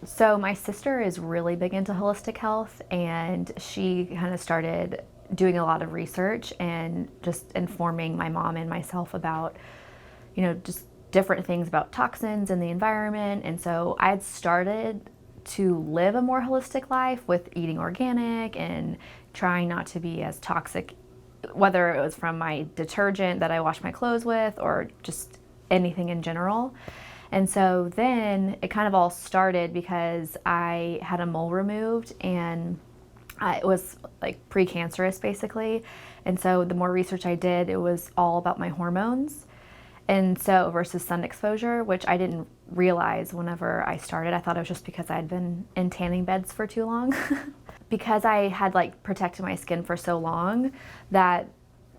So my sister is really big into holistic health, and she kind of started doing a lot of research and just informing my mom and myself about, just different things about toxins in the environment. And so I had started to live a more holistic life with eating organic and trying not to be as toxic, whether it was from my detergent that I wash my clothes with or just anything in general. And so then it kind of all started because I had a mole removed, and it was like precancerous basically. And so the more research I did, it was all about my hormones. And so versus sun exposure, which I didn't realize whenever I started. I thought it was just because I had been in tanning beds for too long. Because I had like protected my skin for so long that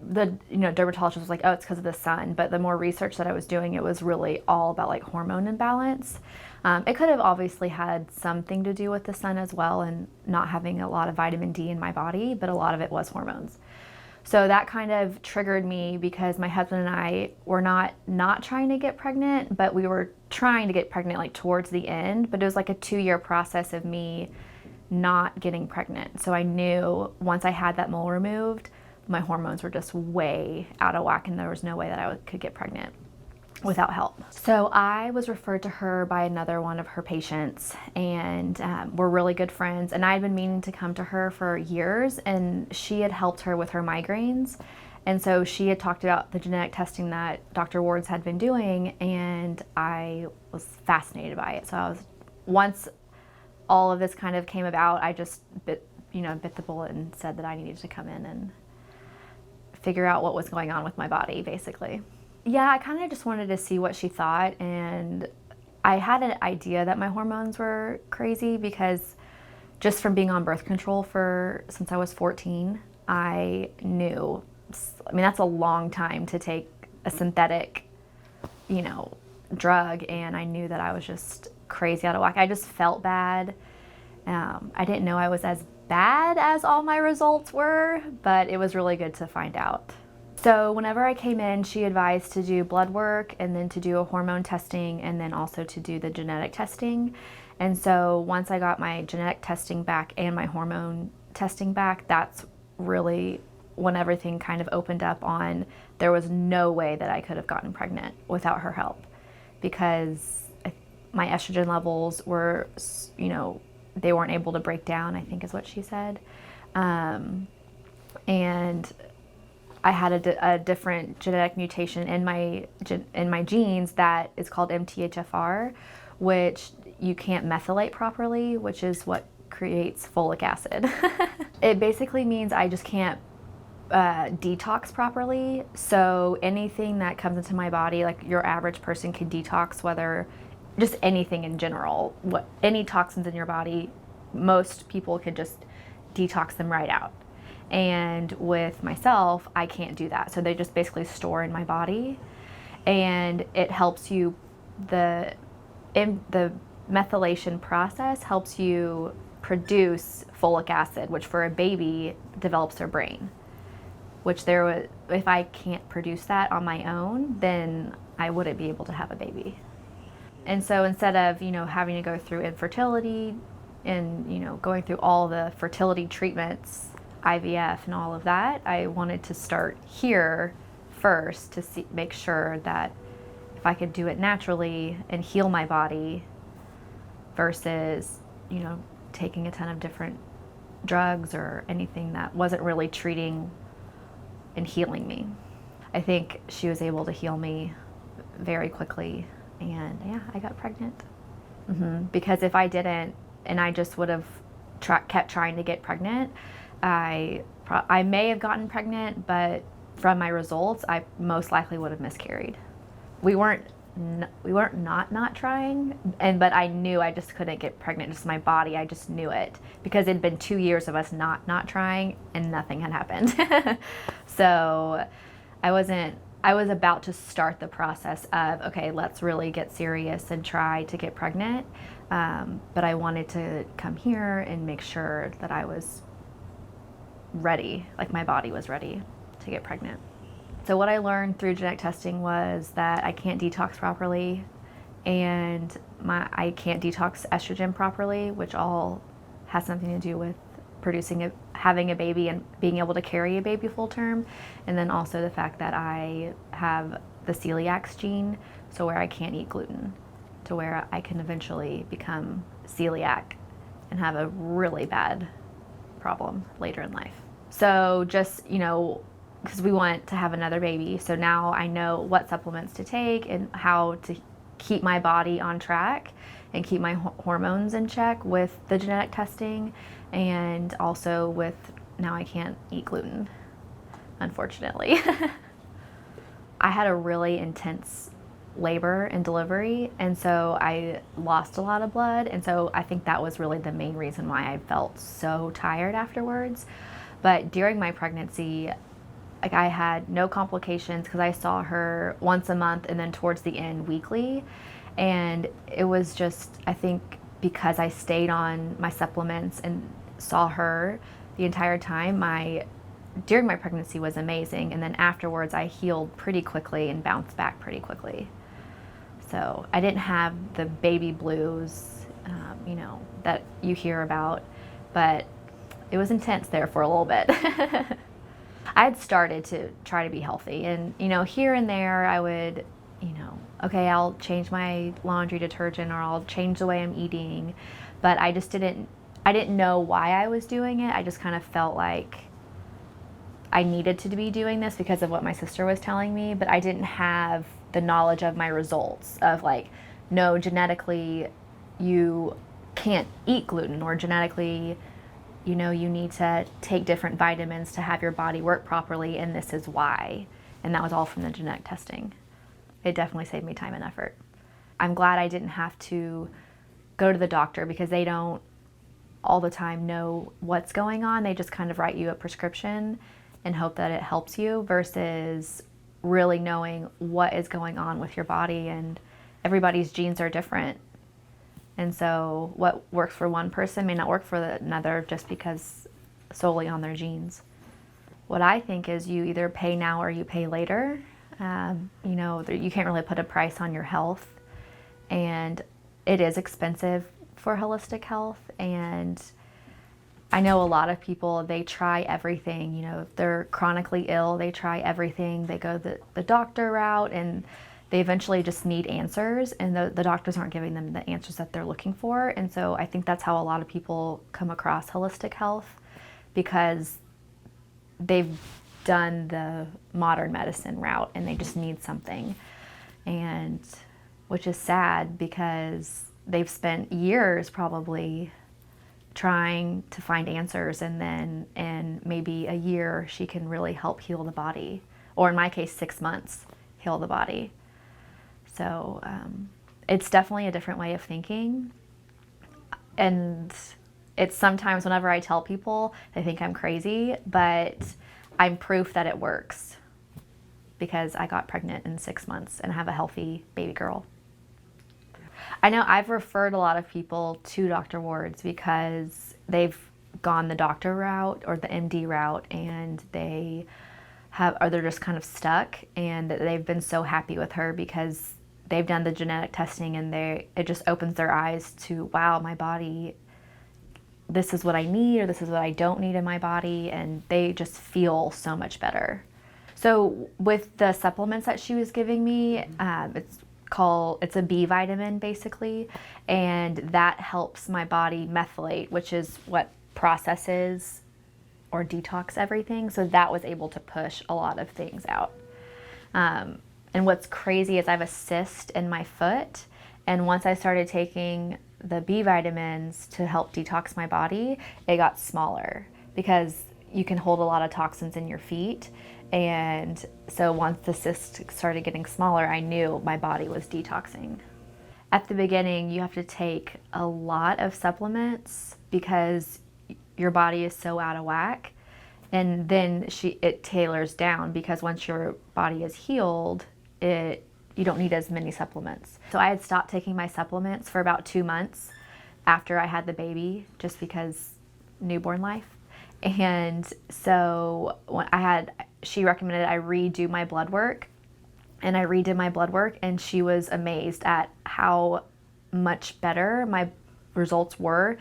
the dermatologist was like, oh, it's because of the sun. But the more research that I was doing, it was really all about like hormone imbalance. It could have obviously had something to do with the sun as well, and not having a lot of vitamin D in my body, but a lot of it was hormones. So that kind of triggered me because my husband and I were not trying to get pregnant, but we were trying to get pregnant like towards the end. But it was like a 2-year process of me not getting pregnant. So I knew once I had that mole removed, my hormones were just way out of whack, and there was no way that I could get pregnant without help. So I was referred to her by another one of her patients, and we're really good friends. And I had been meaning to come to her for years, and she had helped her with her migraines. And so she had talked about the genetic testing that Dr. Wards had been doing, and I was fascinated by it. So once all of this kind of came about, I just bit the bullet and said that I needed to come in and figure out what was going on with my body, basically. Yeah, I kind of just wanted to see what she thought, and I had an idea that my hormones were crazy because just from being on birth control since I was 14, I knew, that's a long time to take a synthetic, drug, and I knew that I was just crazy out of whack. I just felt bad. I didn't know I was as bad as all my results were, but it was really good to find out. So whenever I came in, she advised to do blood work and then to do a hormone testing and then also to do the genetic testing. And so once I got my genetic testing back and my hormone testing back, that's really when everything kind of opened up on there was no way that I could have gotten pregnant without her help, because my estrogen levels were, they weren't able to break down, I think is what she said. And I had a different genetic mutation in my genes that is called MTHFR, which you can't methylate properly, which is what creates folic acid. It basically means I just can't detox properly. So anything that comes into my body, like your average person can detox, whether just anything in general, any toxins in your body, most people could just detox them right out. And with myself, I can't do that. So they just basically store in my body, and it helps you, the methylation process helps you produce folic acid, which for a baby develops their brain, which if I can't produce that on my own, then I wouldn't be able to have a baby. And so instead of, having to go through infertility and, going through all the fertility treatments, IVF and all of that, I wanted to start here first to make sure that if I could do it naturally and heal my body versus, taking a ton of different drugs or anything that wasn't really treating and healing me. I think she was able to heal me very quickly. And yeah, I got pregnant. Because if I didn't, and I just would have kept trying to get pregnant, I may have gotten pregnant, but from my results, I most likely would have miscarried. We weren't not trying, but I knew I just couldn't get pregnant. Just my body, I just knew it, because it'd been 2 years of us not trying, and nothing had happened. So I was about to start the process of, okay, let's really get serious and try to get pregnant. But I wanted to come here and make sure that I was ready, like my body was ready to get pregnant. So what I learned through genetic testing was that I can't detox properly, and I can't detox estrogen properly, which all has something to do with having a baby and being able to carry a baby full term. And then also the fact that I have the celiac gene, so where I can't eat gluten, to where I can eventually become celiac and have a really bad problem later in life. So just, because we want to have another baby, so now I know what supplements to take and how to keep my body on track and keep my hormones in check with the genetic testing, and also with, now I can't eat gluten, unfortunately. I had a really intense labor and delivery, and so I lost a lot of blood, and so I think that was really the main reason why I felt so tired afterwards. But during my pregnancy, like, I had no complications because I saw her once a month and then towards the end weekly. And it was just, I think because I stayed on my supplements and saw her the entire time, during my pregnancy was amazing. And then afterwards I healed pretty quickly and bounced back pretty quickly. So I didn't have the baby blues, that you hear about, but it was intense there for a little bit. I had started to try to be healthy, and here and there I would, okay, I'll change my laundry detergent, or I'll change the way I'm eating, but I didn't know why I was doing it. I just kind of felt like I needed to be doing this because of what my sister was telling me, but I didn't have the knowledge of my results of, like, no, genetically you can't eat gluten, or genetically you need to take different vitamins to have your body work properly, and this is why. And that was all from the genetic testing. It definitely saved me time and effort. I'm glad I didn't have to go to the doctor, because they don't all the time know what's going on. They just kind of write you a prescription and hope that it helps you, versus really knowing what is going on with your body. And everybody's genes are different. And so what works for one person may not work for another, just because solely on their genes. What I think is you either pay now or you pay later. You can't really put a price on your health, and it is expensive for holistic health. And I know a lot of people, they try everything. If they're chronically ill, they try everything. They go the doctor route, and they eventually just need answers, and the doctors aren't giving them the answers that they're looking for. And so I think that's how a lot of people come across holistic health, because they've done the modern medicine route and they just need something. And which is sad, because they've spent years probably trying to find answers, and then in maybe a year she can really help heal the body, or in my case 6 months heal the body. So it's definitely a different way of thinking. And it's sometimes, whenever I tell people, they think I'm crazy, but I'm proof that it works, because I got pregnant in 6 months and have a healthy baby girl. I know I've referred a lot of people to Dr. Ward's because they've gone the doctor route or the MD route, and they're just kind of stuck, and they've been so happy with her because they've done the genetic testing, and it just opens their eyes to, wow, my body, this is what I need, or this is what I don't need in my body, and they just feel so much better. So with the supplements that she was giving me, it's a B vitamin basically, and that helps my body methylate, which is what processes or detox everything. So that was able to push a lot of things out. And what's crazy is I have a cyst in my foot, and once I started taking the B vitamins to help detox my body, it got smaller, because you can hold a lot of toxins in your feet. And so once the cyst started getting smaller, I knew my body was detoxing. At the beginning, you have to take a lot of supplements because your body is so out of whack. And then it tailors down, because once your body is healed, you don't need as many supplements. So I had stopped taking my supplements for about 2 months after I had the baby, just because newborn life. And so she recommended I redo my blood work, and I redid my blood work, and she was amazed at how much better my results were,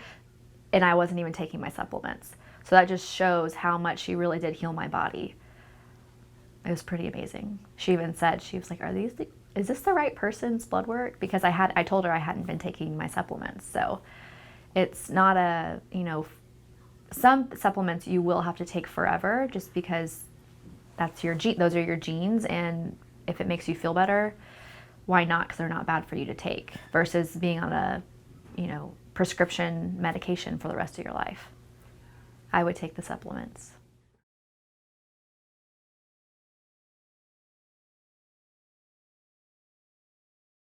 and I wasn't even taking my supplements. So that just shows how much she really did heal my body. It was pretty amazing. She even said, she was like, is this the right person's blood work? Because I told her I hadn't been taking my supplements. So it's not some supplements you will have to take forever just because those are your genes, and if it makes you feel better, why not? Because they're not bad for you to take, versus being on a, prescription medication for the rest of your life. I would take the supplements.